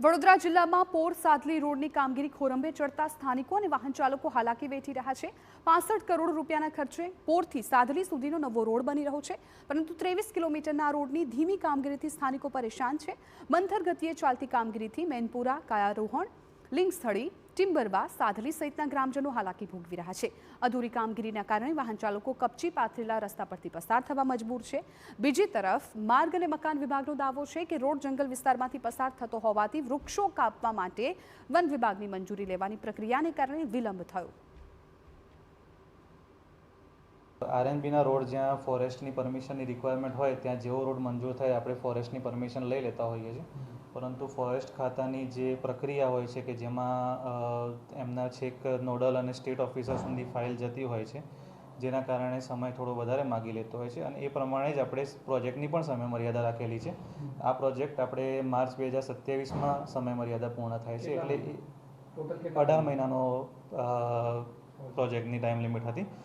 વડોદરા જિલ્લામાં પોર સાદલી રોડની કામગીરી ખોરંભે ચડતા સ્થાનિકો અને વાહન ચાલકો હાલાકી વેઠી રહ્યા છે। 65 કરોડ રૂપિયાના ખર્ચે પોરથી સાદલી સુધીનો નવો રોડ બની રહ્યો છે, પરંતુ 23 કિલોમીટરના રોડની ધીમી કામગીરીથી સ્થાનિકો પરેશાન છે। મંથર ગતિએ ચાલતી કામગીરીથી મેનપુરા, કાયારોહણ, લિંગસ્થળી, ટિમ્બરવા, સાદલી સહિતના ગ્રામજનો હાલાકી ભોગવી રહ્યા છે। અધૂરી કામગીરીના કારણે વાહન ચાલકો કપચી પાથરેલા રસ્તા પરથી પસાર થવા મજબૂર છે। બીજી તરફ માર્ગ અને મકાન વિભાગનો દાવો છે કે રોડ જંગલ વિસ્તારમાંથી પસાર થતો હોવાથી વૃક્ષો કાપવા માટે વન વિભાગની મંજૂરી લેવાની પ્રક્રિયાને કારણે વિલંબ થયો। આરએનબીના રોડ જ્યાં ફોરેસ્ટની પરમિશનની રિક્વાયરમેન્ટ હોય ત્યાં જેવો રોડ મંજૂર થાય આપણે ફોરેસ્ટની પરમિશન લઈ લેતા હોઈએ છીએ, પરંતુ ફોરેસ્ટ ખાતાની જે પ્રક્રિયા હોય છે કે જેમાં એમના છેક નોડલ અને સ્ટેટ ઓફિસર સુધી ફાઇલ જતી હોય છે, જેના કારણે સમય થોડો વધારે માગી લેતો હોય છે અને એ પ્રમાણે જ આપણે પ્રોજેક્ટની પણ સમય મર્યાદા રાખેલી છે। આ પ્રોજેક્ટ આપણે માર્ચ 2027માં સમય મર્યાદા પૂર્ણ થાય છે, એટલે 18 મહિનાનો પ્રોજેક્ટની ટાઈમ લિમિટ હતી।